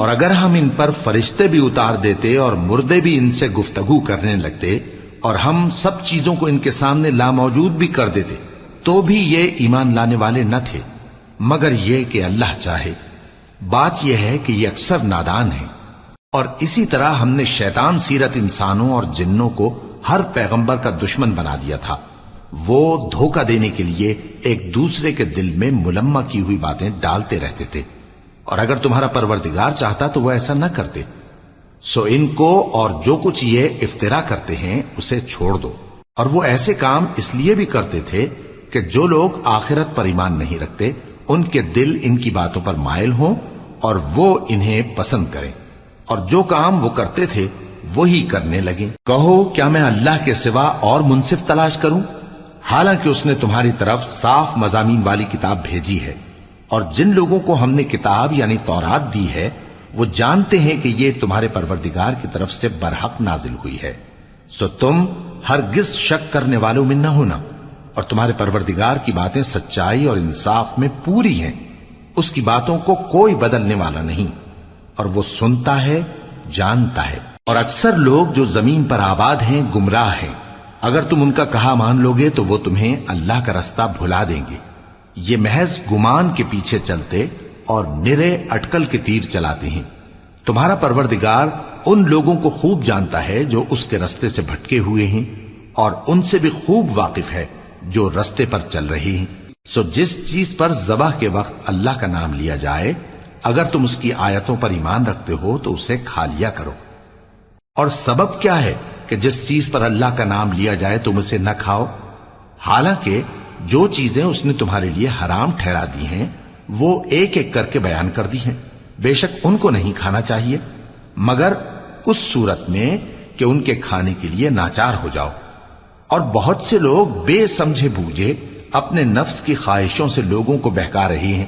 اور اگر ہم ان پر فرشتے بھی اتار دیتے اور مردے بھی ان سے گفتگو کرنے لگتے اور ہم سب چیزوں کو ان کے سامنے لاموجود بھی کر دیتے تو بھی یہ ایمان لانے والے نہ تھے، مگر یہ کہ اللہ چاہے۔ بات یہ ہے کہ یہ اکثر نادان ہیں۔ اور اسی طرح ہم نے شیطان سیرت انسانوں اور جنوں کو ہر پیغمبر کا دشمن بنا دیا تھا۔ وہ دھوکہ دینے کے لیے ایک دوسرے کے دل میں ملمہ کی ہوئی باتیں ڈالتے رہتے تھے، اور اگر تمہارا پروردگار چاہتا تو وہ ایسا نہ کرتے۔ سو ان کو اور جو کچھ یہ افترا کرتے ہیں اسے چھوڑ دو۔ اور وہ ایسے کام اس لیے بھی کرتے تھے کہ جو لوگ آخرت پر ایمان نہیں رکھتے ان کے دل ان کی باتوں پر مائل ہوں اور وہ انہیں پسند کریں، اور جو کام وہ کرتے تھے وہی کرنے لگیں۔ کہو کیا میں اللہ کے سوا اور منصف تلاش کروں، حالانکہ اس نے تمہاری طرف صاف مضامین والی کتاب بھیجی ہے، اور جن لوگوں کو ہم نے کتاب یعنی تورات دی ہے وہ جانتے ہیں کہ یہ تمہارے پروردگار کی طرف سے برحق نازل ہوئی ہے۔ سو تم ہرگز شک کرنے والوں میں نہ ہونا، اور تمہارے پروردگار کی باتیں سچائی اور انصاف میں پوری ہیں، اس کی باتوں کو کوئی بدلنے والا نہیں، اور وہ سنتا ہے جانتا ہے۔ اور اکثر لوگ جو زمین پر آباد ہیں گمراہ ہیں، اگر تم ان کا کہا مان لوگے تو وہ تمہیں اللہ کا رستہ بھلا دیں گے۔ یہ محض گمان کے پیچھے چلتے اور نرے اٹکل کے تیر چلاتے ہیں۔ تمہارا پروردگار ان لوگوں کو خوب جانتا ہے جو اس کے رستے سے بھٹکے ہوئے ہیں، اور ان سے بھی خوب واقف ہے جو رستے پر چل رہے ہیں۔ سو جس چیز پر ذبح کے وقت اللہ کا نام لیا جائے اگر تم اس کی آیتوں پر ایمان رکھتے ہو تو اسے کھا لیا کرو۔ اور سبب کیا ہے کہ جس چیز پر اللہ کا نام لیا جائے تم اسے نہ کھاؤ، حالانکہ جو چیزیں اس نے تمہارے لیے حرام ٹھہرا دی ہیں وہ ایک ایک کر کے بیان کر دی ہیں۔ بے شک ان کو نہیں کھانا چاہیے مگر اس صورت میں کہ ان کے کھانے کے لیے ناچار ہو جاؤ۔ اور بہت سے لوگ بے سمجھے بوجھے اپنے نفس کی خواہشوں سے لوگوں کو بہکا رہے ہیں۔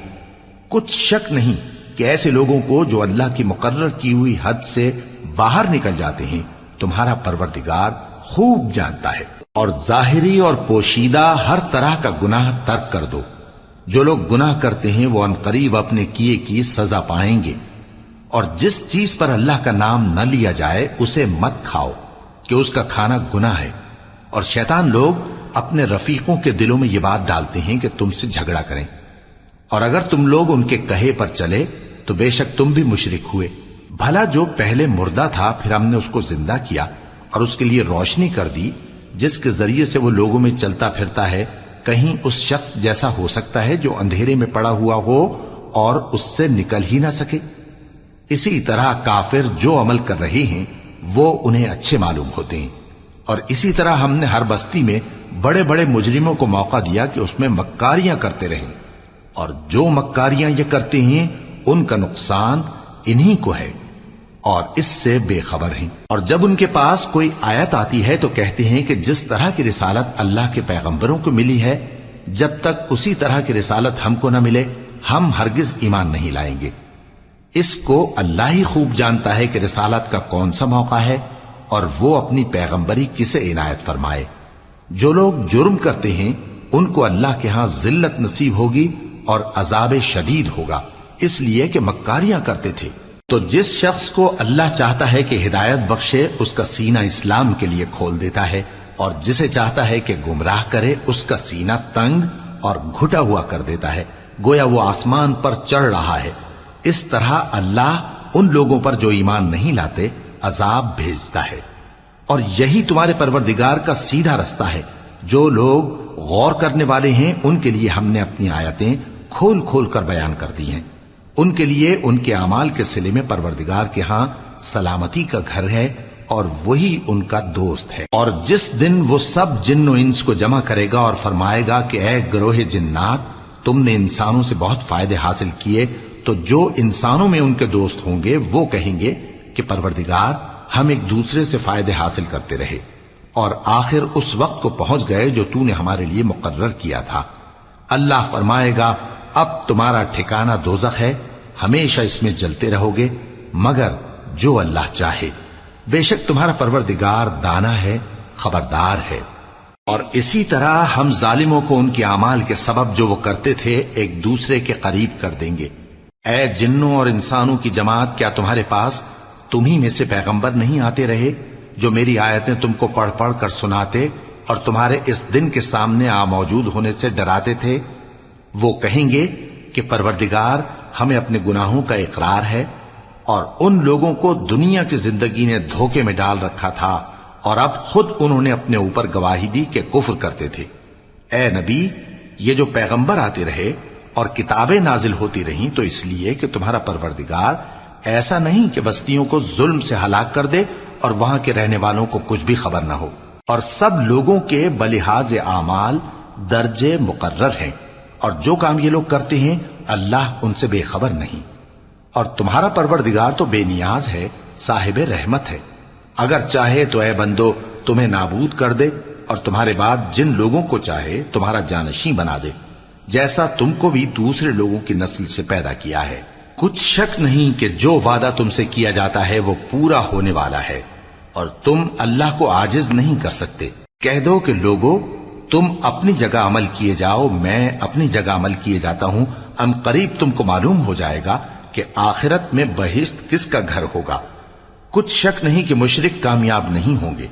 کچھ شک نہیں کہ ایسے لوگوں کو جو اللہ کی مقرر کی ہوئی حد سے باہر نکل جاتے ہیں تمہارا پروردگار خوب جانتا ہے۔ اور ظاہری اور پوشیدہ ہر طرح کا گناہ ترک کر دو۔ جو لوگ گناہ کرتے ہیں وہ عنقریب اپنے کیے کی سزا پائیں گے۔ اور جس چیز پر اللہ کا نام نہ لیا جائے اسے مت کھاؤ کہ اس کا کھانا گناہ ہے۔ اور شیطان لوگ اپنے رفیقوں کے دلوں میں یہ بات ڈالتے ہیں کہ تم سے جھگڑا کریں، اور اگر تم لوگ ان کے کہے پر چلے تو بے شک تم بھی مشرک ہوئے۔ بھلا جو پہلے مردہ تھا پھر ہم نے اس کو زندہ کیا اور اس کے لیے روشنی کر دی جس کے ذریعے سے وہ لوگوں میں چلتا پھرتا ہے، کہیں اس شخص جیسا ہو سکتا ہے جو اندھیرے میں پڑا ہوا ہو اور اس سے نکل ہی نہ سکے؟ اسی طرح کافر جو عمل کر رہے ہیں وہ انہیں اچھے معلوم ہوتے ہیں۔ اور اسی طرح ہم نے ہر بستی میں بڑے بڑے مجرموں کو موقع دیا کہ اس میں مکاریاں کرتے رہیں، اور جو مکاریاں یہ کرتے ہیں ان کا نقصان انہی کو ہے اور اس سے بے خبر ہیں۔ اور جب ان کے پاس کوئی آیت آتی ہے تو کہتے ہیں کہ جس طرح کی رسالت اللہ کے پیغمبروں کو ملی ہے جب تک اسی طرح کی رسالت ہم کو نہ ملے ہم ہرگز ایمان نہیں لائیں گے۔ اس کو اللہ ہی خوب جانتا ہے کہ رسالت کا کون سا موقع ہے اور وہ اپنی پیغمبری کسے عنایت فرمائے۔ جو لوگ جرم کرتے ہیں ان کو اللہ کے ہاں ذلت نصیب ہوگی اور عذاب شدید ہوگا، اس لیے کہ مکاریاں کرتے تھے۔ تو جس شخص کو اللہ چاہتا ہے کہ ہدایت بخشے اس کا سینہ اسلام کے لیے کھول دیتا ہے، اور جسے چاہتا ہے کہ گمراہ کرے اس کا سینہ تنگ اور گھٹا ہوا کر دیتا ہے، گویا وہ آسمان پر چڑھ رہا ہے۔ اس طرح اللہ ان لوگوں پر جو ایمان نہیں لاتے عذاب بھیجتا ہے۔ اور یہی تمہارے پروردگار کا سیدھا رستہ ہے۔ جو لوگ غور کرنے والے ہیں ان کے لیے ہم نے اپنی آیتیں کھول کھول کر بیان کر دی ہیں۔ ان کے لیے ان کے اعمال کے صلے میں پروردگار کے ہاں سلامتی کا گھر ہے اور وہی ان کا دوست ہے۔ اور جس دن وہ سب جن و انس کو جمع کرے گا اور فرمائے گا کہ اے گروہ جنات، تم نے انسانوں سے بہت فائدے حاصل کیے، تو جو انسانوں میں ان کے دوست ہوں گے وہ کہیں گے کہ پروردگار ہم ایک دوسرے سے فائدے حاصل کرتے رہے اور آخر اس وقت کو پہنچ گئے جو تو نے ہمارے لیے مقرر کیا تھا۔ اللہ فرمائے گا اب تمہارا ٹھکانہ دوزخ ہے، ہمیشہ اس میں جلتے رہو گے مگر جو اللہ چاہے، بے شک تمہارا پروردگار دانا ہے، خبردار ہے۔ اور اسی طرح ہم ظالموں کو ان کے اعمال کے سبب جو وہ کرتے تھے ایک دوسرے کے قریب کر دیں گے، اے جنوں اور انسانوں کی جماعت، کیا تمہارے پاس تمہیں میں سے پیغمبر نہیں آتے رہے جو میری آیتیں تم کو پڑھ پڑھ کر سناتے اور تمہارے اس دن کے سامنے موجود ہونے سے ڈراتے تھے؟ وہ کہیں گے کہ پروردگار، ہمیں اپنے گناہوں کا اقرار ہے، اور ان لوگوں کو دنیا کی زندگی نے دھوکے میں ڈال رکھا تھا اور اب خود انہوں نے اپنے اوپر گواہی دی کہ کفر کرتے تھے۔ اے نبی، یہ جو پیغمبر آتے رہے اور کتابیں نازل ہوتی رہیں تو اس لیے کہ تمہارا پروردگار ایسا نہیں کہ بستیوں کو ظلم سے ہلاک کر دے اور وہاں کے رہنے والوں کو کچھ بھی خبر نہ ہو، اور سب لوگوں کے بلحاظ اعمال درجے مقرر ہیں، اور جو کام یہ لوگ کرتے ہیں اللہ ان سے بے خبر نہیں۔ اور تمہارا پروردگار تو بے نیاز ہے، صاحب رحمت ہے، اگر چاہے تو اے بندو تمہیں نابود کر دے اور تمہارے بعد جن لوگوں کو چاہے تمہارا جانشین بنا دے، جیسا تم کو بھی دوسرے لوگوں کی نسل سے پیدا کیا ہے۔ کچھ شک نہیں کہ جو وعدہ تم سے کیا جاتا ہے وہ پورا ہونے والا ہے، اور تم اللہ کو عاجز نہیں کر سکتے۔ کہہ دو کہ لوگو، تم اپنی جگہ عمل کیے جاؤ، میں اپنی جگہ عمل کیے جاتا ہوں، ان قریب تم کو معلوم ہو جائے گا کہ آخرت میں بہشت کس کا گھر ہوگا۔ کچھ شک نہیں کہ مشرک کامیاب نہیں ہوں گے،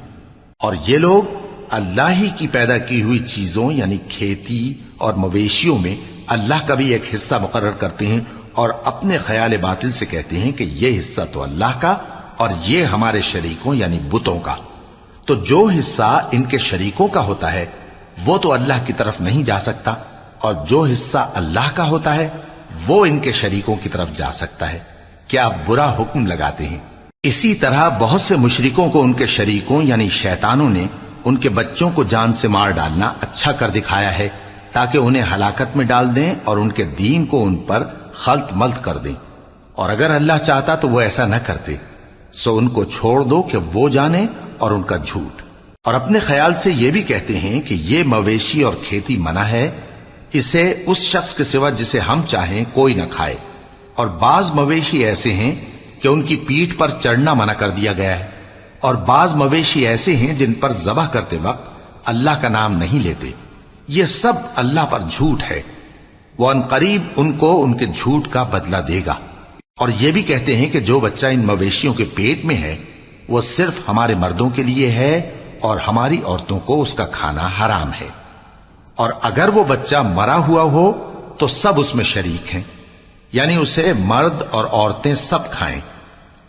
اور یہ لوگ اللہ ہی کی پیدا کی ہوئی چیزوں یعنی کھیتی اور مویشیوں میں اللہ کا بھی ایک حصہ مقرر کرتے ہیں، اور اپنے خیال باطل سے کہتے ہیں کہ یہ حصہ تو اللہ کا اور یہ ہمارے شریکوں یعنی بتوں کا۔ تو جو حصہ ان کے شریکوں کا ہوتا ہے وہ تو اللہ کی طرف نہیں جا سکتا، اور جو حصہ اللہ کا ہوتا ہے وہ ان کے شریکوں کی طرف جا سکتا ہے۔ کیا برا حکم لگاتے ہیں؟ اسی طرح بہت سے مشرکوں کو ان کے شریکوں یعنی شیطانوں نے ان کے بچوں کو جان سے مار ڈالنا اچھا کر دکھایا ہے، تاکہ انہیں ہلاکت میں ڈال دیں اور ان کے دین کو ان پر خلط ملط کر دیں، اور اگر اللہ چاہتا تو وہ ایسا نہ کرتے۔ سو ان کو چھوڑ دو کہ وہ جانے اور ان کا جھوٹ، اور اپنے خیال سے یہ بھی کہتے ہیں کہ یہ مویشی اور کھیتی منع ہے، اسے اس شخص کے سوا جسے ہم چاہیں کوئی نہ کھائے، اور بعض مویشی ایسے ہیں کہ ان کی پیٹھ پر چڑھنا منع کر دیا گیا ہے، اور بعض مویشی ایسے ہیں جن پر ذبح کرتے وقت اللہ کا نام نہیں لیتے۔ یہ سب اللہ پر جھوٹ ہے، وہ ان قریب ان کو ان کے جھوٹ کا بدلہ دے گا۔ اور یہ بھی کہتے ہیں کہ جو بچہ ان مویشیوں کے پیٹ میں ہے وہ صرف ہمارے مردوں کے لیے ہے اور ہماری عورتوں کو اس کا کھانا حرام ہے، اور اگر وہ بچہ مرا ہوا ہو تو سب اس میں شریک ہیں، یعنی اسے مرد اور عورتیں سب کھائیں۔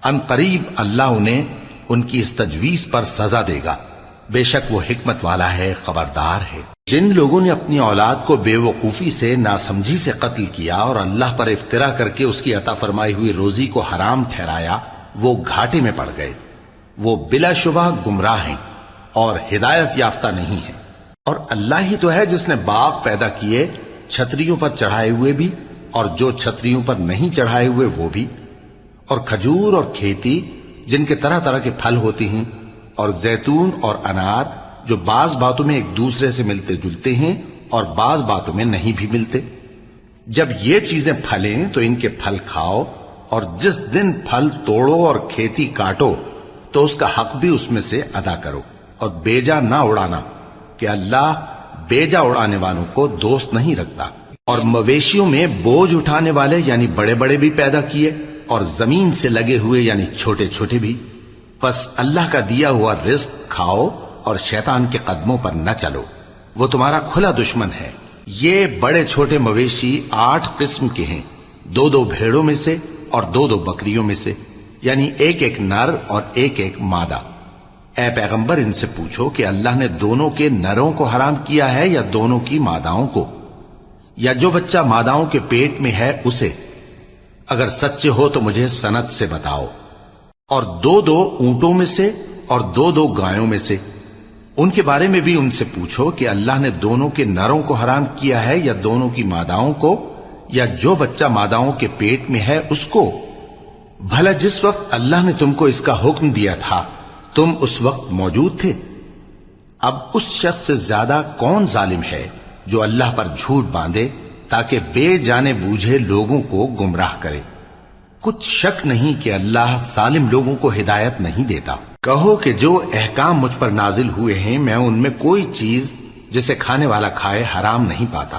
ان قریب اللہ انہیں ان کی اس تجویز پر سزا دے گا، بے شک وہ حکمت والا ہے، خبردار ہے۔ جن لوگوں نے اپنی اولاد کو بے وقوفی سے، ناسمجھی سے قتل کیا اور اللہ پر افترا کر کے اس کی عطا فرمائی ہوئی روزی کو حرام ٹھہرایا، وہ گھاٹے میں پڑ گئے، وہ بلا شبہ گمراہ ہیں اور ہدایت یافتہ نہیں ہیں۔ اور اللہ ہی تو ہے جس نے باغ پیدا کیے، چھتریوں پر چڑھائے ہوئے بھی اور جو چھتریوں پر نہیں چڑھائے ہوئے وہ بھی، اور کھجور اور کھیتی جن کے طرح طرح کے پھل ہوتے ہیں، اور زیتون اور انار جو بعض باتوں میں ایک دوسرے سے ملتے جلتے ہیں اور بعض باتوں میں نہیں بھی ملتے۔ جب یہ چیزیں پھلیں تو ان کے پھل کھاؤ، اور جس دن پھل توڑو اور کھیتی کاٹو تو اس کا حق بھی اس میں سے ادا کرو، اور بیجا نہ اڑانا کہ اللہ بیجا اڑانے والوں کو دوست نہیں رکھتا۔ اور مویشیوں میں بوجھ اٹھانے والے یعنی بڑے بڑے بھی پیدا کیے، اور زمین سے لگے ہوئے یعنی چھوٹے چھوٹے بھی۔ پس اللہ کا دیا ہوا رزق کھاؤ اور شیطان کے قدموں پر نہ چلو، وہ تمہارا کھلا دشمن ہے۔ یہ بڑے چھوٹے مویشی 8 قسم کے ہیں، 2 بھیڑوں میں سے اور 2 بکریوں میں سے، یعنی ایک نر اور ایک مادہ۔ اے پیغمبر ان سے پوچھو کہ اللہ نے دونوں کے نروں کو حرام کیا ہے یا دونوں کی ماداؤں کو، یا جو بچہ ماداؤں کے پیٹ میں ہے اسے؟ اگر سچے ہو تو مجھے سند سے بتاؤ۔ اور 2 اونٹوں میں سے اور 2 گایوں میں سے، ان کے بارے میں بھی ان سے پوچھو کہ اللہ نے دونوں کے نروں کو حرام کیا ہے یا دونوں کی ماداؤں کو، یا جو بچہ ماداؤں کے پیٹ میں ہے اس کو؟ بھلا جس وقت اللہ نے تم کو اس کا حکم دیا تھا تم اس وقت موجود تھے؟ اب اس شخص سے زیادہ کون ظالم ہے جو اللہ پر جھوٹ باندھے تاکہ بے جانے بوجھے لوگوں کو گمراہ کرے۔ کچھ شک نہیں کہ اللہ ظالم لوگوں کو ہدایت نہیں دیتا۔ کہو کہ جو احکام مجھ پر نازل ہوئے ہیں میں ان میں کوئی چیز جسے کھانے والا کھائے حرام نہیں پاتا،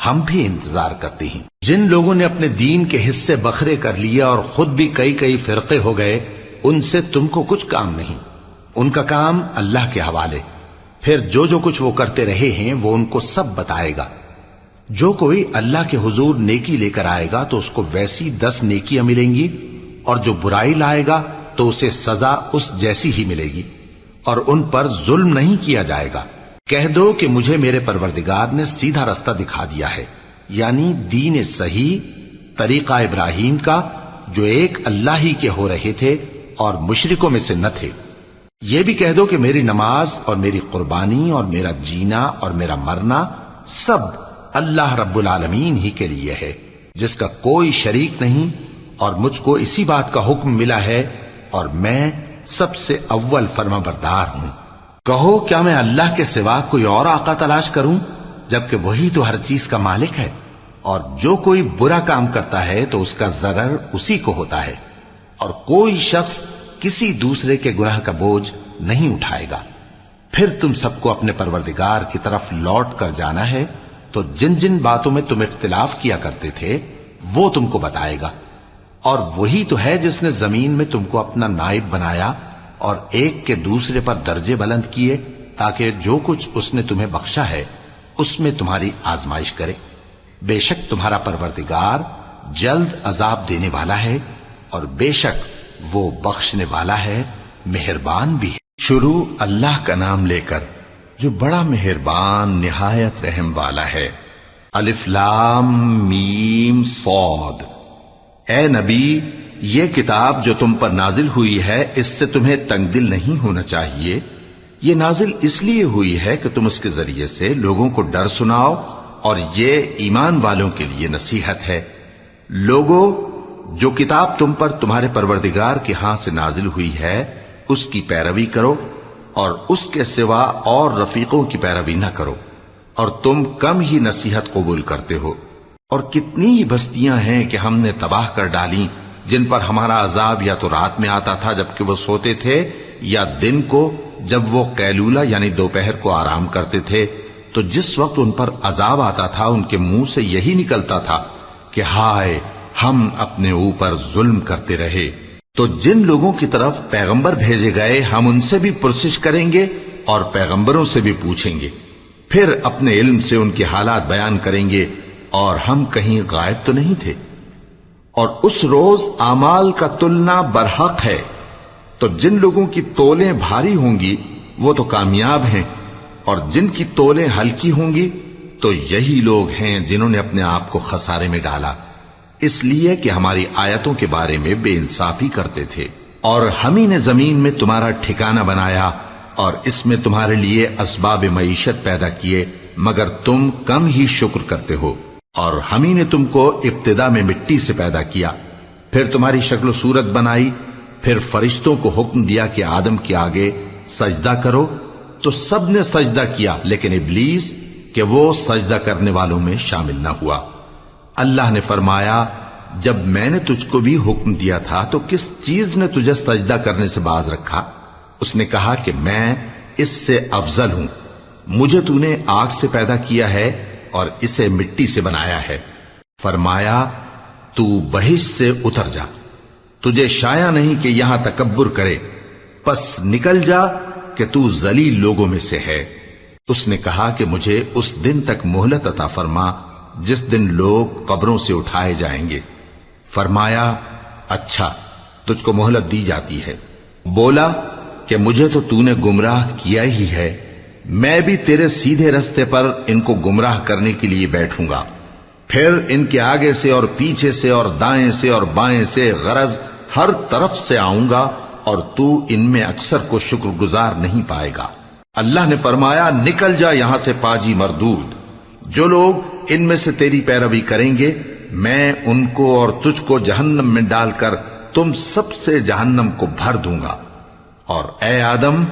ہم بھی انتظار کرتے ہیں۔ جن لوگوں نے اپنے دین کے حصے بکھرے کر لیا اور خود بھی کئی کئی فرقے ہو گئے، ان سے تم کو کچھ کام نہیں، ان کا کام اللہ کے حوالے۔ پھر جو کچھ وہ کرتے رہے ہیں وہ ان کو سب بتائے گا۔ جو کوئی اللہ کے حضور نیکی لے کر آئے گا تو اس کو ویسی 10 نیکیاں ملیں گی، اور جو برائی لائے گا تو اسے سزا اس جیسی ہی ملے گی، اور ان پر ظلم نہیں کیا جائے گا۔ کہہ دو کہ مجھے میرے پروردگار نے سیدھا رستہ دکھا دیا ہے، یعنی دین صحیح، طریقہ ابراہیم کا، جو ایک اللہ ہی کے ہو رہے تھے اور مشرکوں میں سے نہ تھے۔ یہ بھی کہہ دو کہ میری نماز اور میری قربانی اور میرا جینا اور میرا مرنا سب اللہ رب العالمین ہی کے لیے ہے، جس کا کوئی شریک نہیں، اور مجھ کو اسی بات کا حکم ملا ہے، اور میں سب سے اول فرما بردار ہوں۔ کہو کیا میں اللہ کے سوا کوئی اور آقا تلاش کروں، جبکہ وہی تو ہر چیز کا مالک ہے، اور جو کوئی برا کام کرتا ہے تو اس کا ضرر اسی کو ہوتا ہے، اور کوئی شخص کسی دوسرے کے گناہ کا بوجھ نہیں اٹھائے گا۔ پھر تم سب کو اپنے پروردگار کی طرف لوٹ کر جانا ہے، تو جن جن باتوں میں تم اختلاف کیا کرتے تھے وہ تم کو بتائے گا، اور وہی تو ہے جس نے زمین میں تم کو اپنا نائب بنایا اور ایک کے دوسرے پر درجے بلند کیے، تاکہ جو کچھ اس نے تمہیں بخشا ہے اس میں تمہاری آزمائش کرے۔ بے شک تمہارا پروردگار جلد عذاب دینے والا ہے، اور بے شک وہ بخشنے والا ہے، مہربان بھی ہے۔ شروع اللہ کا نام لے کر جو بڑا مہربان نہایت رحم والا ہے۔ الف لام میم صاد۔ اے نبی، یہ کتاب جو تم پر نازل ہوئی ہے اس سے تمہیں تنگ دل نہیں ہونا چاہیے۔ یہ نازل اس لیے ہوئی ہے کہ تم اس کے ذریعے سے لوگوں کو ڈر سناؤ، اور یہ ایمان والوں کے لیے نصیحت ہے۔ لوگوں، جو کتاب تم پر تمہارے پروردگار کے ہاں سے نازل ہوئی ہے اس کی پیروی کرو، اور اس کے سوا اور رفیقوں کی پیروی نہ کرو، اور تم کم ہی نصیحت قبول کرتے ہو۔ اور کتنی ہی بستیاں ہیں کہ ہم نے تباہ کر ڈالیں، جن پر ہمارا عذاب یا تو رات میں آتا تھا جبکہ وہ سوتے تھے، یا دن کو جب وہ قیلولہ یعنی دوپہر کو آرام کرتے تھے، تو جس وقت ان پر عذاب آتا تھا ان کے منہ سے یہی نکلتا تھا کہ ہائے، ہم اپنے اوپر ظلم کرتے رہے۔ تو جن لوگوں کی طرف پیغمبر بھیجے گئے ہم ان سے بھی پرسش کریں گے اور پیغمبروں سے بھی پوچھیں گے، پھر اپنے علم سے ان کے حالات بیان کریں گے، اور ہم کہیں غائب تو نہیں تھے۔ اور اس روز اعمال کا تلنا برحق ہے، تو جن لوگوں کی تولیں بھاری ہوں گی وہ تو کامیاب ہیں، اور جن کی تولیں ہلکی ہوں گی تو یہی لوگ ہیں جنہوں نے اپنے آپ کو خسارے میں ڈالا، اس لیے کہ ہماری آیتوں کے بارے میں بے انصافی کرتے تھے۔ اور ہم ہی نے زمین میں تمہارا ٹھکانہ بنایا، اور اس میں تمہارے لیے اسباب معیشت پیدا کیے، مگر تم کم ہی شکر کرتے ہو۔ اور ہم ہی نے تم کو ابتدا میں مٹی سے پیدا کیا، پھر تمہاری شکل و صورت بنائی، پھر فرشتوں کو حکم دیا کہ آدم کے آگے سجدہ کرو، تو سب نے سجدہ کیا، لیکن ابلیس کہ وہ سجدہ کرنے والوں میں شامل نہ ہوا۔ اللہ نے فرمایا، جب میں نے تجھ کو بھی حکم دیا تھا تو کس چیز نے تجھے سجدہ کرنے سے باز رکھا؟ اس نے کہا کہ میں اس سے افضل ہوں، مجھے تو نے آگ سے پیدا کیا ہے اور اسے مٹی سے بنایا ہے۔ فرمایا، تو بہشت سے اتر جا، تجھے شایع نہیں کہ یہاں تکبر کرے، پس نکل جا کہ تو ذلیل لوگوں میں سے ہے۔ اس نے کہا کہ مجھے اس دن تک مہلت عطا فرما جس دن لوگ قبروں سے اٹھائے جائیں گے۔ فرمایا، اچھا، تجھ کو مہلت دی جاتی ہے۔ بولا کہ مجھے تو نے گمراہ کیا ہی ہے، میں بھی تیرے سیدھے رستے پر ان کو گمراہ کرنے کے لیے بیٹھوں گا، پھر ان کے آگے سے اور پیچھے سے اور دائیں سے اور بائیں سے غرض ہر طرف سے آؤں گا، اور تو ان میں اکثر کو شکر گزار نہیں پائے گا۔ اللہ نے فرمایا، نکل جا یہاں سے پاجی مردود، جو لوگ ان میں سے تیری پیروی کریں گے میں ان کو اور تجھ کو جہنم میں ڈال کر تم سب سے جہنم کو بھر دوں گا۔ اور اے آدم،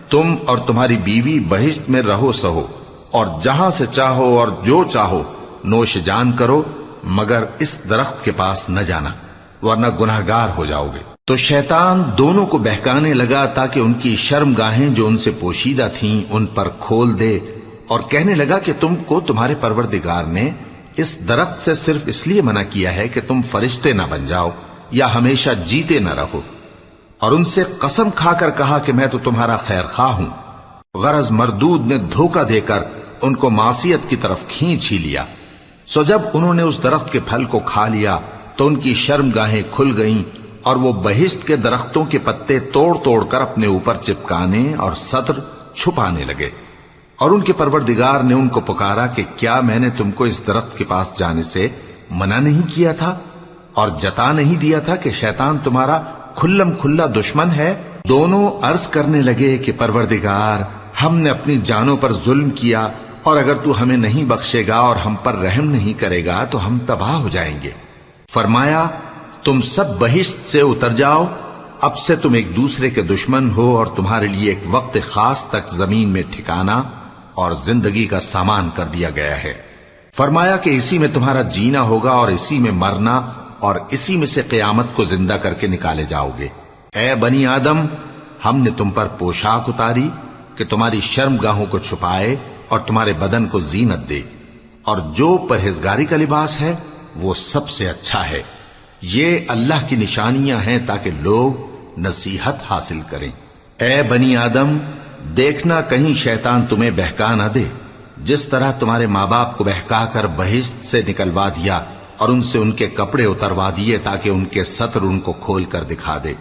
تم اور تمہاری بیوی بہشت میں رہو سہو، اور جہاں سے چاہو اور جو چاہو نوش جان کرو، مگر اس درخت کے پاس نہ جانا ورنہ گناہگار ہو جاؤ گے۔ تو شیطان دونوں کو بہکانے لگا تاکہ ان کی شرم گاہیں جو ان سے پوشیدہ تھیں ان پر کھول دے، اور کہنے لگا کہ تم کو تمہارے پروردگار نے اس درخت سے صرف اس لیے منع کیا ہے کہ تم فرشتے نہ بن جاؤ یا ہمیشہ جیتے نہ رہو، اور ان سے قسم کھا کر کہا کہ میں تو تمہارا خیر خواہ ہوں۔ غرض مردود نے دھوکہ دے کر ان کو معصیت کی طرف کھینچ ہی لیا۔ سو جب انہوں نے اس درخت کے پھل کو کھا لیا تو ان کی شرمگاہیں کھل گئیں، اور وہ بہشت کے درختوں کے پتے توڑ توڑ کر اپنے اوپر چپکانے اور سطر چھپانے لگے۔ اور ان کے پروردگار نے ان کو پکارا کہ کیا میں نے تم کو اس درخت کے پاس جانے سے منع نہیں کیا تھا اور جتا نہیں دیا تھا کہ شیطان تمہارا کھلم کھلا دشمن ہے؟ دونوں عرض کرنے لگے کہ پروردگار، ہم نے اپنی جانوں پر ظلم کیا، اور اگر تو ہمیں نہیں بخشے گا اور ہم پر رحم نہیں کرے گا تو ہم تباہ ہو جائیں گے۔ فرمایا تم سب بہشت سے اتر جاؤ، اب سے تم ایک دوسرے کے دشمن ہو، اور تمہارے لیے ایک وقت خاص تک زمین میں ٹھکانا اور زندگی کا سامان کر دیا گیا ہے۔ فرمایا کہ اسی میں تمہارا جینا ہوگا اور اسی میں مرنا، اور اسی میں سے قیامت کو زندہ کر کے نکالے جاؤ گے۔ اے بنی آدم، ہم نے تم پر پوشاک اتاری کہ تمہاری شرمگاہوں کو چھپائے اور تمہارے بدن کو زینت دے، اور جو پرہیزگاری کا لباس ہے وہ سب سے اچھا ہے۔ یہ اللہ کی نشانیاں ہیں تاکہ لوگ نصیحت حاصل کریں۔ اے بنی آدم، دیکھنا کہیں شیطان تمہیں بہکا نہ دے، جس طرح تمہارے ماں باپ کو بہکا کر بہشت سے نکلوا دیا اور ان سے ان کے کپڑے اتروا دیے تاکہ ان کے ستر ان کو کھول کر دکھا دے۔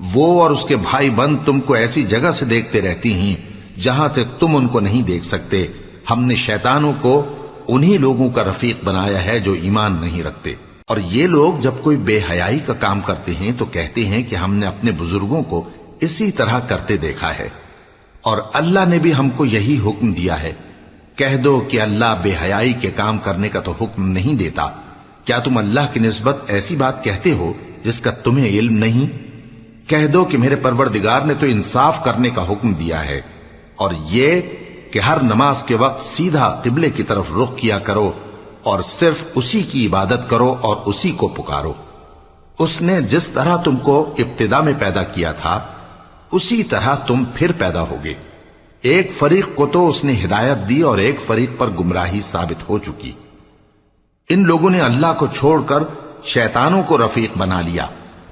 وہ اور اس کے بھائی بند تم کو ایسی جگہ سے دیکھتے رہتی ہیں جہاں سے تم ان کو نہیں دیکھ سکتے۔ ہم نے شیطانوں کو انہی لوگوں کا رفیق بنایا ہے جو ایمان نہیں رکھتے۔ اور یہ لوگ جب کوئی بے حیائی کا کام کرتے ہیں تو کہتے ہیں کہ ہم نے اپنے بزرگوں کو اسی طرح کرتے دیکھا ہے، اور اللہ نے بھی ہم کو یہی حکم دیا ہے۔ کہہ دو کہ اللہ بے حیائی کے کام کرنے کا تو حکم نہیں دیتا۔ کیا تم اللہ کی نسبت ایسی بات کہتے ہو جس کا تمہیں علم نہیں؟ کہہ دو کہ میرے پروردگار نے تو انصاف کرنے کا حکم دیا ہے، اور یہ کہ ہر نماز کے وقت سیدھا قبلے کی طرف رخ کیا کرو اور صرف اسی کی عبادت کرو اور اسی کو پکارو۔ اس نے جس طرح تم کو ابتدا میں پیدا کیا تھا اسی طرح تم پھر پیدا ہوگے۔ ایک فریق کو تو اس نے ہدایت دی اور ایک فریق پر گمراہی ثابت ہو چکی۔ ان لوگوں نے اللہ کو چھوڑ کر شیطانوں کو رفیق بنا لیا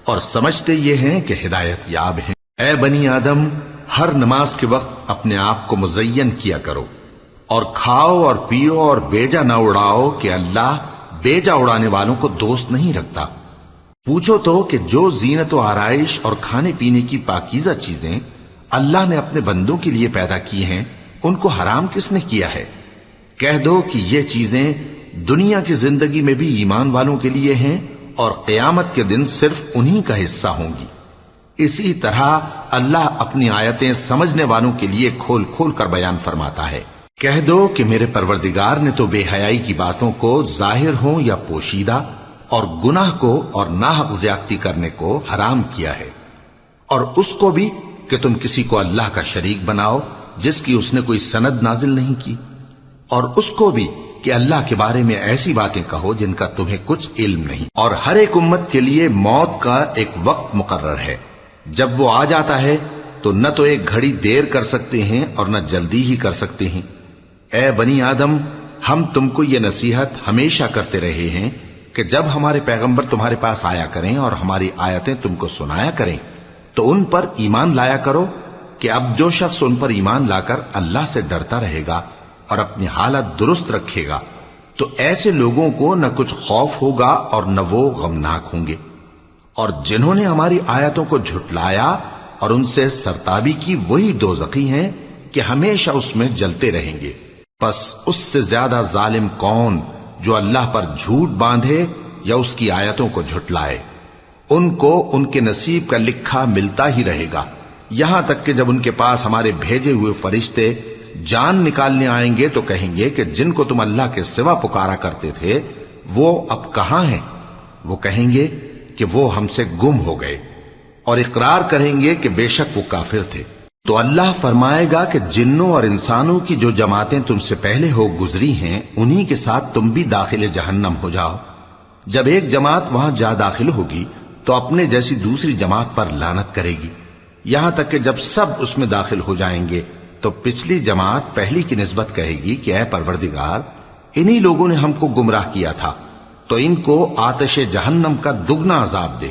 اور سمجھتے یہ ہیں کہ ہدایت یاب ہیں۔ اے بنی آدم، ہر نماز کے وقت اپنے آپ کو مزین کیا کرو، اور کھاؤ اور پیو اور بیجا نہ اڑاؤ کہ اللہ بیجا اڑانے والوں کو دوست نہیں رکھتا۔ پوچھو تو کہ جو زینت و آرائش اور کھانے پینے کی پاکیزہ چیزیں اللہ نے اپنے بندوں کے لیے پیدا کی ہیں ان کو حرام کس نے کیا ہے؟ کہہ دو کہ یہ چیزیں دنیا کی زندگی میں بھی ایمان والوں کے لیے ہیں اور قیامت کے دن صرف انہی کا حصہ ہوں گی۔ اسی طرح اللہ اپنی آیتیں سمجھنے والوں کے لیے کھول کھول کر بیان فرماتا ہے۔ کہہ دو کہ میرے پروردگار نے تو بے حیائی کی باتوں کو ظاہر ہوں یا پوشیدہ، اور گناہ کو اور ناحق زیادتی کرنے کو حرام کیا ہے، اور اس کو بھی کہ تم کسی کو اللہ کا شریک بناؤ جس کی اس نے کوئی سند نازل نہیں کی، اور اس کو بھی کہ اللہ کے بارے میں ایسی باتیں کہو جن کا تمہیں کچھ علم نہیں۔ اور ہر ایک امت کے لیے موت کا ایک وقت مقرر ہے، جب وہ آ جاتا ہے تو نہ تو ایک گھڑی دیر کر سکتے ہیں اور نہ جلدی ہی کر سکتے ہیں۔ اے بنی آدم، ہم تم کو یہ نصیحت ہمیشہ کرتے رہے ہیں کہ جب ہمارے پیغمبر تمہارے پاس آیا کریں اور ہماری آیتیں تم کو سنایا کریں تو ان پر ایمان لایا کرو، کہ اب جو شخص ان پر ایمان لا کر اللہ سے ڈرتا رہے گا اور اپنی حالت درست رکھے گا تو ایسے لوگوں کو نہ کچھ خوف ہوگا اور نہ وہ غمناک ہوں گے۔ اور جنہوں نے ہماری آیتوں کو جھٹلایا اور ان سے سرتابی کی وہی دوزخی ہیں کہ ہمیشہ اس میں جلتے رہیں گے۔ پس اس سے زیادہ ظالم کون جو اللہ پر جھوٹ باندھے یا اس کی آیتوں کو جھٹلائے؟ ان کو ان کے نصیب کا لکھا ملتا ہی رہے گا، یہاں تک کہ جب ان کے پاس ہمارے بھیجے ہوئے فرشتے جان نکالنے آئیں گے تو کہیں گے کہ جن کو تم اللہ کے سوا پکارا کرتے تھے وہ اب کہاں ہیں؟ وہ کہیں گے کہ وہ ہم سے گم ہو گئے، اور اقرار کریں گے کہ بے شک وہ کافر تھے۔ تو اللہ فرمائے گا کہ جنوں اور انسانوں کی جو جماعتیں تم سے پہلے ہو گزری ہیں انہی کے ساتھ تم بھی داخل جہنم ہو جاؤ۔ جب ایک جماعت وہاں جا داخل ہوگی تو اپنے جیسی دوسری جماعت پر لعنت کرے گی، یہاں تک کہ جب سب اس میں داخل ہو جائیں گے تو پچھلی جماعت پہلی کی نسبت کہے گی کہ اے پروردگار، انہی لوگوں نے ہم کو گمراہ کیا تھا، تو ان کو آتش جہنم کا دگنا عذاب دے۔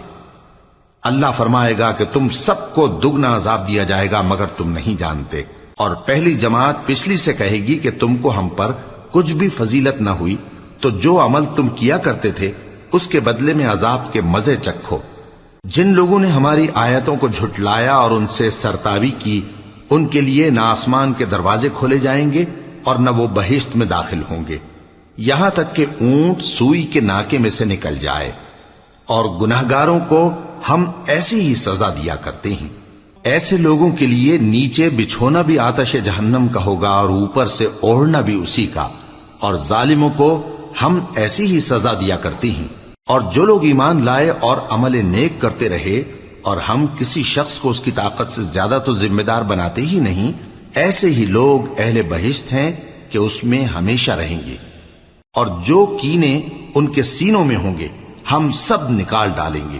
اللہ فرمائے گا کہ تم سب کو دگنا عذاب دیا جائے گا مگر تم نہیں جانتے۔ اور پہلی جماعت پچھلی سے کہے گی کہ تم کو ہم پر کچھ بھی فضیلت نہ ہوئی، تو جو عمل تم کیا کرتے تھے اس کے بدلے میں عذاب کے مزے چکھو۔ جن لوگوں نے ہماری آیتوں کو جھٹلایا اور ان سے سرتاوی کی، ان کے لیے نہ آسمان کے دروازے کھولے جائیں گے اور نہ وہ بہشت میں داخل ہوں گے، یہاں تک کہ اونٹ سوئی کے ناکے میں سے نکل جائے۔ اور گناہگاروں کو ہم ایسی ہی سزا دیا کرتے ہیں۔ ایسے لوگوں کے لیے نیچے بچھونا بھی آتش جہنم کا ہوگا اور اوپر سے اوڑھنا بھی اسی کا، اور ظالموں کو ہم ایسی ہی سزا دیا کرتے ہیں۔ اور جو لوگ ایمان لائے اور عمل نیک کرتے رہے اور ہم کسی شخص کو اس کی طاقت سے زیادہ تو ذمہ دار بناتے ہی نہیں، ایسے ہی لوگ اہل بہشت ہیں کہ اس میں ہمیشہ رہیں گے۔ اور جو کینے ان کے سینوں میں ہوں گے ہم سب نکال ڈالیں گے۔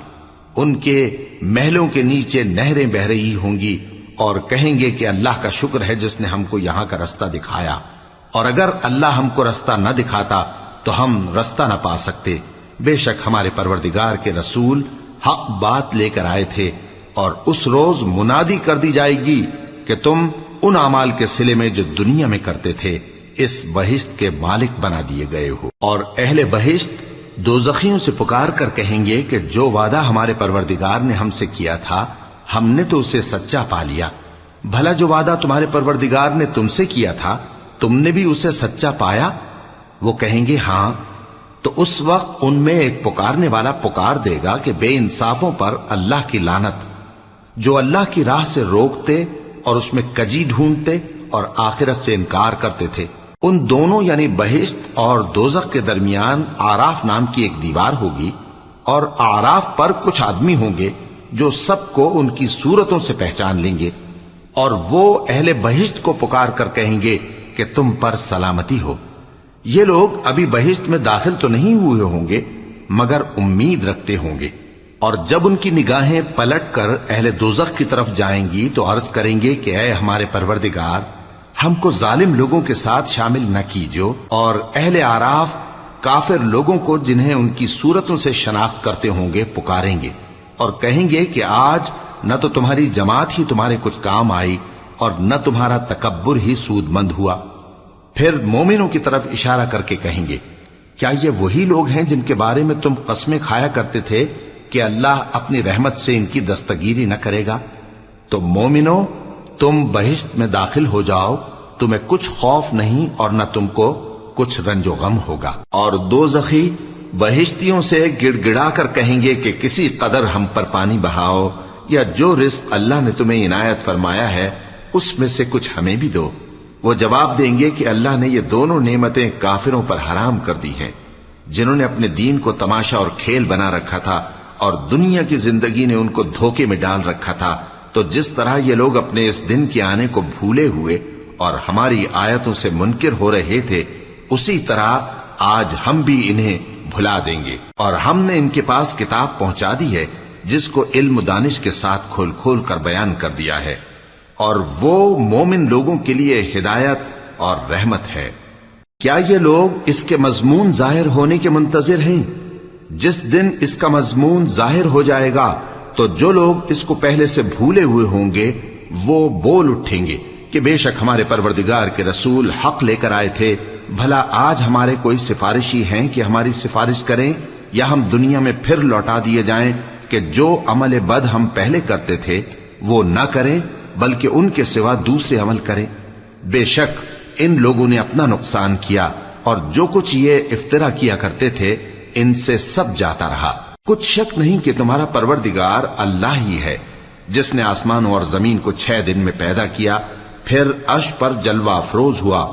ان کے محلوں کے نیچے نہریں بہ رہی ہوں گی اور کہیں گے کہ اللہ کا شکر ہے جس نے ہم کو یہاں کا رستہ دکھایا، اور اگر اللہ ہم کو رستہ نہ دکھاتا تو ہم رستہ نہ پا سکتے۔ بے شک ہمارے پروردگار کے رسول حق بات لے کر آئے تھے، اور اس روز منادی کر دی جائے گی کہ تم ان اعمال کے صلے میں جو دنیا میں کرتے تھے اس بہشت کے مالک بنا دیے گئے ہو۔ اور اہل بہشت دوزخیوں سے پکار کر کہیں گے کہ جو وعدہ ہمارے پروردگار نے ہم سے کیا تھا ہم نے تو اسے سچا پا لیا۔ بھلا جو وعدہ تمہارے پروردگار نے تم سے کیا تھا تم نے بھی اسے سچا پایا؟ وہ کہیں گے ہاں۔ تو اس وقت ان میں ایک پکارنے والا پکار دے گا کہ بے انصافوں پر اللہ کی لعنت، جو اللہ کی راہ سے روکتے اور اس میں کجی ڈھونڈتے اور آخرت سے انکار کرتے تھے۔ ان دونوں یعنی بہشت اور دوزخ کے درمیان آراف نام کی ایک دیوار ہوگی، اور آراف پر کچھ آدمی ہوں گے جو سب کو ان کی صورتوں سے پہچان لیں گے، اور وہ اہل بہشت کو پکار کر کہیں گے کہ تم پر سلامتی ہو۔ یہ لوگ ابھی بہشت میں داخل تو نہیں ہوئے ہوں گے مگر امید رکھتے ہوں گے، اور جب ان کی نگاہیں پلٹ کر اہل دوزخ کی طرف جائیں گی تو عرض کریں گے کہ اے ہمارے پروردگار، ہم کو ظالم لوگوں کے ساتھ شامل نہ کیجو۔ اور اہل آراف کافر لوگوں کو جنہیں ان کی صورتوں سے شناخت کرتے ہوں گے پکاریں گے اور کہیں گے کہ آج نہ تو تمہاری جماعت ہی تمہارے کچھ کام آئی اور نہ تمہارا تکبر ہی سود مند ہوا۔ پھر مومنوں کی طرف اشارہ کر کے کہیں گے کیا یہ وہی لوگ ہیں جن کے بارے میں تم قسمیں کھایا کرتے تھے کہ اللہ اپنی رحمت سے ان کی دستگیری نہ کرے گا؟ تو مومنوں، تم بہشت میں داخل ہو جاؤ، تمہیں کچھ خوف نہیں اور نہ تم کو کچھ رنج و غم ہوگا۔ اور دوزخی بہشتیوں سے گڑ گڑا کر کہیں گے کہ کسی قدر ہم پر پانی بہاؤ، یا جو رزق اللہ نے تمہیں عنایت فرمایا ہے اس میں سے کچھ ہمیں بھی دو۔ وہ جواب دیں گے کہ اللہ نے یہ دونوں نعمتیں کافروں پر حرام کر دی ہیں، جنہوں نے اپنے دین کو تماشا اور کھیل بنا رکھا تھا اور دنیا کی زندگی نے ان کو دھوکے میں ڈال رکھا تھا۔ تو جس طرح یہ لوگ اپنے اس دن کے آنے کو بھولے ہوئے اور ہماری آیتوں سے منکر ہو رہے تھے، اسی طرح آج ہم بھی انہیں بھلا دیں گے۔ اور ہم نے ان کے پاس کتاب پہنچا دی ہے جس کو علم و دانش کے ساتھ کھول کھول کر بیان کر دیا ہے، اور وہ مومن لوگوں کے لیے ہدایت اور رحمت ہے۔ کیا یہ لوگ اس کے مضمون ظاہر ہونے کے منتظر ہیں؟ جس دن اس کا مضمون ظاہر ہو جائے گا تو جو لوگ اس کو پہلے سے بھولے ہوئے ہوں گے وہ بول اٹھیں گے کہ بے شک ہمارے پروردگار کے رسول حق لے کر آئے تھے۔ بھلا آج ہمارے کوئی سفارشی ہیں کہ ہماری سفارش کریں، یا ہم دنیا میں پھر لوٹا دیے جائیں کہ جو عمل بد ہم پہلے کرتے تھے وہ نہ کریں بلکہ ان کے سوا دوسرے عمل کریں۔ بے شک ان لوگوں نے اپنا نقصان کیا، اور جو کچھ یہ افترا کیا کرتے تھے ان سے سب جاتا رہا۔ کچھ شک نہیں کہ تمہارا پروردگار اللہ ہی ہے جس نے آسمانوں اور زمین کو 6 دن میں پیدا کیا، پھر عرش پر جلوہ افروز ہوا۔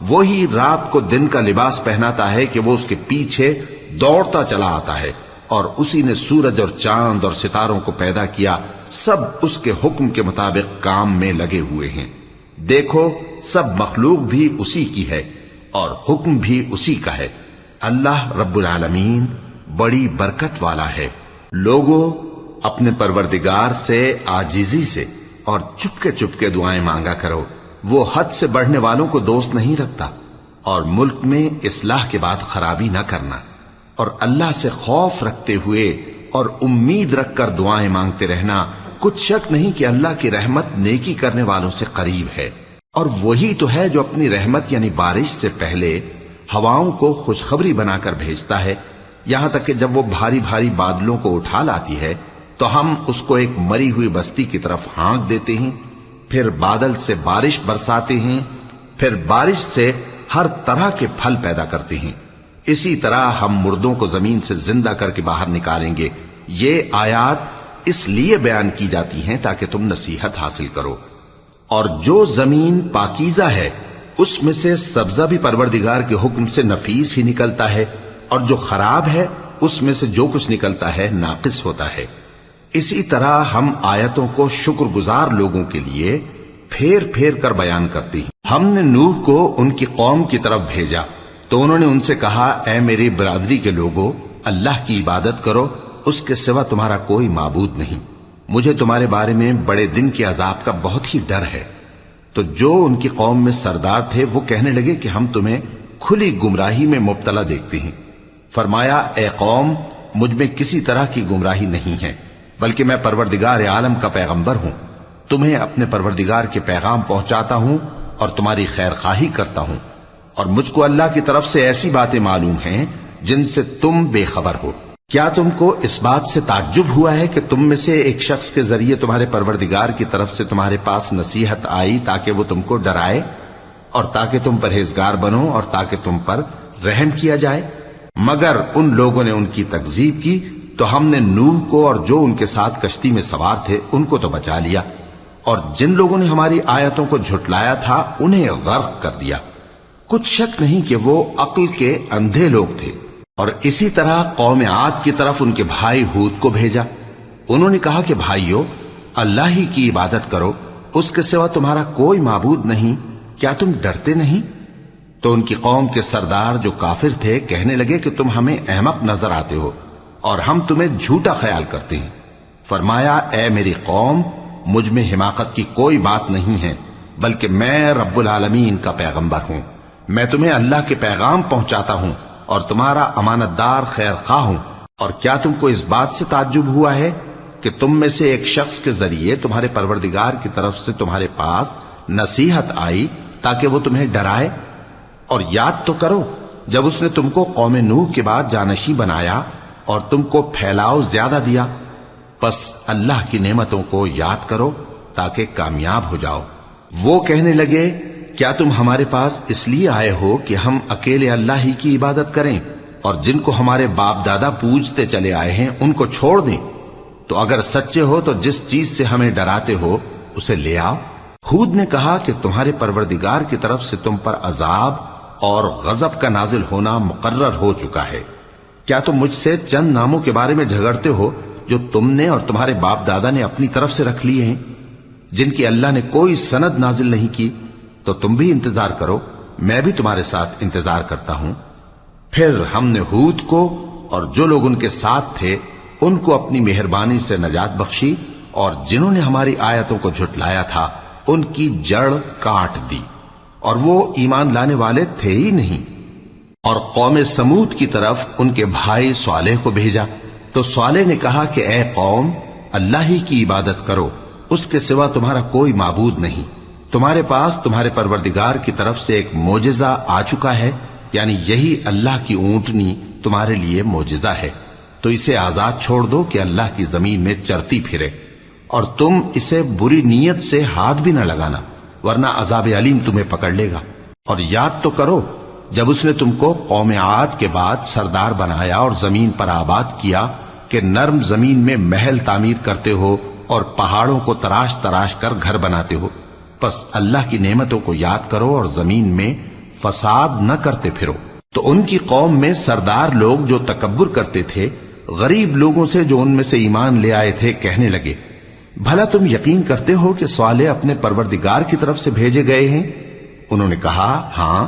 وہی رات کو دن کا لباس پہناتا ہے کہ وہ اس کے پیچھے دوڑتا چلا آتا ہے، اور اسی نے سورج اور چاند اور ستاروں کو پیدا کیا، سب اس کے حکم کے مطابق کام میں لگے ہوئے ہیں۔ دیکھو سب مخلوق بھی اسی کی ہے اور حکم بھی اسی کا ہے۔ اللہ رب العالمین بڑی برکت والا ہے۔ لوگوں، اپنے پروردگار سے عاجزی سے اور چپکے چپکے دعائیں مانگا کرو، وہ حد سے بڑھنے والوں کو دوست نہیں رکھتا۔ اور ملک میں اصلاح کے بعد خرابی نہ کرنا، اور اللہ سے خوف رکھتے ہوئے اور امید رکھ کر دعائیں مانگتے رہنا۔ کچھ شک نہیں کہ اللہ کی رحمت نیکی کرنے والوں سے قریب ہے، اور وہی تو ہے جو اپنی رحمت یعنی بارش سے پہلے ہواؤں کو خوشخبری بنا کر بھیجتا ہے، یہاں تک کہ جب وہ بھاری بھاری بادلوں کو اٹھا لاتی ہے تو ہم اس کو ایک مری ہوئی بستی کی طرف ہانک دیتے ہیں، پھر بادل سے بارش برساتے ہیں، پھر بارش سے ہر طرح کے پھل پیدا کرتے ہیں۔ اسی طرح ہم مردوں کو زمین سے زندہ کر کے باہر نکالیں گے۔ یہ آیات اس لیے بیان کی جاتی ہیں تاکہ تم نصیحت حاصل کرو۔ اور جو زمین پاکیزہ ہے اس میں سے سبزہ بھی پروردگار کے حکم سے نفیس ہی نکلتا ہے، اور جو خراب ہے اس میں سے جو کچھ نکلتا ہے ناقص ہوتا ہے۔ اسی طرح ہم آیتوں کو شکر گزار لوگوں کے لیے پھیر پھیر کر بیان کرتے ہیں۔ ہم نے نوح کو ان کی قوم کی طرف بھیجا تو انہوں نے ان سے کہا، اے میری برادری کے لوگوں، اللہ کی عبادت کرو، اس کے سوا تمہارا کوئی معبود نہیں۔ مجھے تمہارے بارے میں بڑے دن کے عذاب کا بہت ہی ڈر ہے۔ تو جو ان کی قوم میں سردار تھے وہ کہنے لگے کہ ہم تمہیں کھلی گمراہی میں مبتلا دیکھتے ہیں۔ فرمایا، اے قوم، مجھ میں کسی طرح کی گمراہی نہیں ہے، بلکہ میں پروردگار عالم کا پیغمبر ہوں۔ تمہیں اپنے پروردگار کے پیغام پہنچاتا ہوں اور تمہاری خیر خواہی کرتا ہوں، اور مجھ کو اللہ کی طرف سے ایسی باتیں معلوم ہیں جن سے تم بے خبر ہو۔ کیا تم کو اس بات سے تعجب ہوا ہے کہ تم میں سے ایک شخص کے ذریعے تمہارے پروردگار کی طرف سے تمہارے پاس نصیحت آئی تاکہ وہ تم کو ڈرائے اور تاکہ تم پرہیزگار بنو اور تاکہ تم پر رحم کیا جائے؟ مگر ان لوگوں نے ان کی تکذیب کی تو ہم نے نوح کو اور جو ان کے ساتھ کشتی میں سوار تھے ان کو تو بچا لیا، اور جن لوگوں نے ہماری آیتوں کو جھٹلایا تھا انہیں غرق کر دیا۔ کچھ شک نہیں کہ وہ عقل کے اندھے لوگ تھے۔ اور اسی طرح قوم عاد کی طرف ان کے بھائی ہود کو بھیجا۔ انہوں نے کہا کہ بھائیو، اللہ ہی کی عبادت کرو، اس کے سوا تمہارا کوئی معبود نہیں، کیا تم ڈرتے نہیں؟ تو ان کی قوم کے سردار جو کافر تھے کہنے لگے کہ تم ہمیں احمق نظر آتے ہو اور ہم تمہیں جھوٹا خیال کرتے ہیں۔ فرمایا، اے میری قوم، مجھ میں حماقت کی کوئی بات نہیں ہے، بلکہ میں رب العالمین کا پیغمبر ہوں۔ میں تمہیں اللہ کے پیغام پہنچاتا ہوں اور تمہارا امانت دار خیر خواہ ہوں۔ اور کیا تم کو اس بات سے تعجب ہوا ہے کہ تم میں سے ایک شخص کے ذریعے تمہارے پروردگار کی طرف سے تمہارے پاس نصیحت آئی تاکہ وہ تمہیں ڈرائے؟ اور یاد تو کرو جب اس نے تم کو قوم نوح کے بعد جانشین بنایا اور تم کو پھیلاؤ زیادہ دیا، پس اللہ کی نعمتوں کو یاد کرو تاکہ کامیاب ہو جاؤ۔ وہ کہنے لگے، کیا تم ہمارے پاس اس لیے آئے ہو کہ ہم اکیلے اللہ ہی کی عبادت کریں اور جن کو ہمارے باپ دادا پوجتے چلے آئے ہیں ان کو چھوڑ دیں؟ تو اگر سچے ہو تو جس چیز سے ہمیں ڈراتے ہو اسے لے آؤ۔ ہود نے کہا کہ تمہارے پروردگار کی طرف سے تم پر عذاب اور غضب کا نازل ہونا مقرر ہو چکا ہے۔ کیا تم مجھ سے چند ناموں کے بارے میں جھگڑتے ہو جو تم نے اور تمہارے باپ دادا نے اپنی طرف سے رکھ لیے ہیں، جن کی اللہ نے کوئی سند نازل نہیں کی؟ تو تم بھی انتظار کرو، میں بھی تمہارے ساتھ انتظار کرتا ہوں۔ پھر ہم نے ہود کو اور جو لوگ ان کے ساتھ تھے ان کو اپنی مہربانی سے نجات بخشی، اور جنہوں نے ہماری آیتوں کو جھٹلایا تھا ان کی جڑ کاٹ دی، اور وہ ایمان لانے والے تھے ہی نہیں۔ اور قوم سمود کی طرف ان کے بھائی صالح کو بھیجا تو صالح نے کہا کہ اے قوم، اللہ ہی کی عبادت کرو، اس کے سوا تمہارا کوئی معبود نہیں۔ تمہارے پاس تمہارے پروردگار کی طرف سے ایک معجزہ آ چکا ہے، یعنی یہی اللہ کی اونٹنی تمہارے لیے معجزہ ہے، تو اسے آزاد چھوڑ دو کہ اللہ کی زمین میں چرتی پھرے، اور تم اسے بری نیت سے ہاتھ بھی نہ لگانا، ورنہ عذاب علیم تمہیں پکڑ لے گا۔ اور یاد تو کرو جب اس نے تم کو قوم عاد کے بعد سردار بنایا اور زمین پر آباد کیا کہ نرم زمین میں محل تعمیر کرتے ہو اور پہاڑوں کو تراش تراش کر گھر بناتے ہو، پس اللہ کی نعمتوں کو یاد کرو اور زمین میں فساد نہ کرتے پھرو۔ تو ان کی قوم میں سردار لوگ جو تکبر کرتے تھے غریب لوگوں سے جو ان میں سے ایمان لے آئے تھے کہنے لگے، بھلا تم یقین کرتے ہو کہ صالح اپنے پروردگار کی طرف سے بھیجے گئے ہیں؟ انہوں نے کہا، ہاں،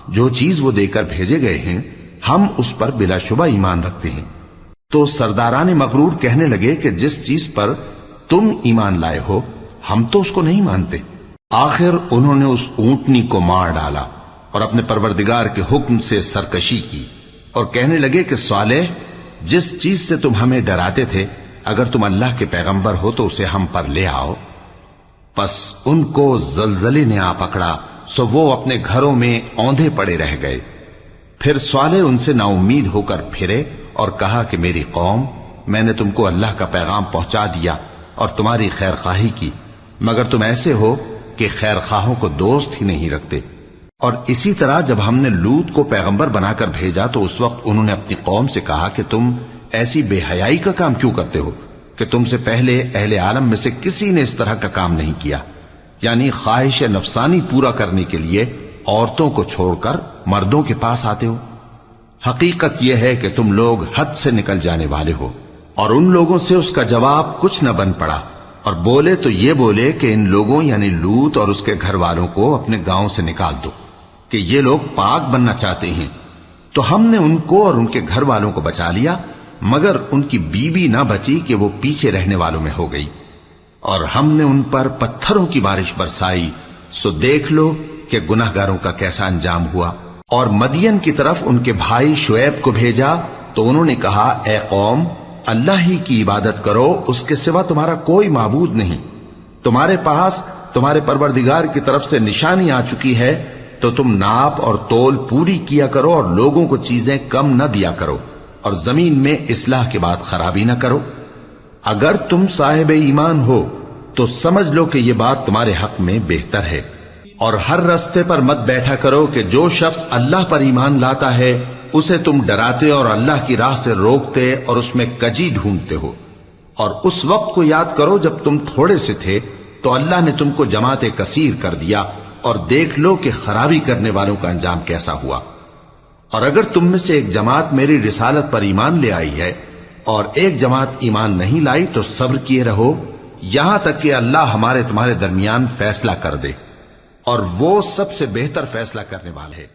جو چیز وہ دے کر بھیجے گئے ہیں ہم اس پر بلا شبہ ایمان رکھتے ہیں۔ تو سرداران مغرور کہنے لگے کہ جس چیز پر تم ایمان لائے ہو ہم تو اس کو نہیں مانتے۔ آخر انہوں نے اس اونٹنی کو مار ڈالا اور اپنے پروردگار کے حکم سے سرکشی کی، اور کہنے لگے کہ صالح، جس چیز سے تم ہمیں ڈراتے تھے، اگر تم اللہ کے پیغمبر ہو تو اسے ہم پر لے آؤ۔ پس ان کو زلزلے نے آ پکڑا، سو وہ اپنے گھروں میں اوندھے پڑے رہ گئے۔ پھر صالح ان سے نا امید ہو کر پھرے اور کہا کہ میری قوم، میں نے تم کو اللہ کا پیغام پہنچا دیا اور تمہاری خیر خواہی کی، مگر تم ایسے ہو کہ خیر خواہوں کو دوست ہی نہیں رکھتے۔ اور اسی طرح جب ہم نے لوط کو پیغمبر بنا کر بھیجا تو اس وقت انہوں نے اپنی قوم سے کہا کہ تم ایسی بے حیائی کا کام کیوں کرتے ہو کہ تم سے پہلے اہل عالم میں سے کسی نے اس طرح کا کام نہیں کیا، یعنی خواہش نفسانی پورا کرنے کے لیے عورتوں کو چھوڑ کر مردوں کے پاس آتے ہو۔ حقیقت یہ ہے کہ تم لوگ حد سے نکل جانے والے ہو۔ اور ان لوگوں سے اس کا جواب کچھ نہ بن پڑا، اور بولے تو یہ بولے کہ ان لوگوں یعنی لوط اور اس کے گھر والوں کو اپنے گاؤں سے نکال دو کہ یہ لوگ پاک بننا چاہتے ہیں۔ تو ہم نے ان کو اور ان کے گھر والوں کو بچا لیا، مگر ان کی بیوی نہ بچی کہ وہ پیچھے رہنے والوں میں ہو گئی، اور ہم نے ان پر پتھروں کی بارش برسائی، سو دیکھ لو کہ گناہگاروں کا کیسا انجام ہوا۔ اور مدین کی طرف ان کے بھائی شعیب کو بھیجا تو انہوں نے کہا، اے قوم، اللہ ہی کی عبادت کرو، اس کے سوا تمہارا کوئی معبود نہیں۔ تمہارے پاس تمہارے پروردگار کی طرف سے نشانی آ چکی ہے، تو تم ناپ اور تول پوری کیا کرو اور لوگوں کو چیزیں کم نہ دیا کرو، اور زمین میں اصلاح کے بعد خرابی نہ کرو۔ اگر تم صاحب ایمان ہو تو سمجھ لو کہ یہ بات تمہارے حق میں بہتر ہے، اور ہر رستے پر مت بیٹھا کرو کہ جو شخص اللہ پر ایمان لاتا ہے اسے تم ڈراتے اور اللہ کی راہ سے روکتے اور اس میں کجی ڈھونڈتے ہو۔ اور اس وقت کو یاد کرو جب تم تھوڑے سے تھے تو اللہ نے تم کو جماعت کثیر کر دیا، اور دیکھ لو کہ خرابی کرنے والوں کا انجام کیسا ہوا۔ اور اگر تم میں سے ایک جماعت میری رسالت پر ایمان لے آئی ہے اور ایک جماعت ایمان نہیں لائی تو صبر کیے رہو یہاں تک کہ اللہ ہمارے تمہارے درمیان فیصلہ کر دے، اور وہ سب سے بہتر فیصلہ کرنے والا ہے۔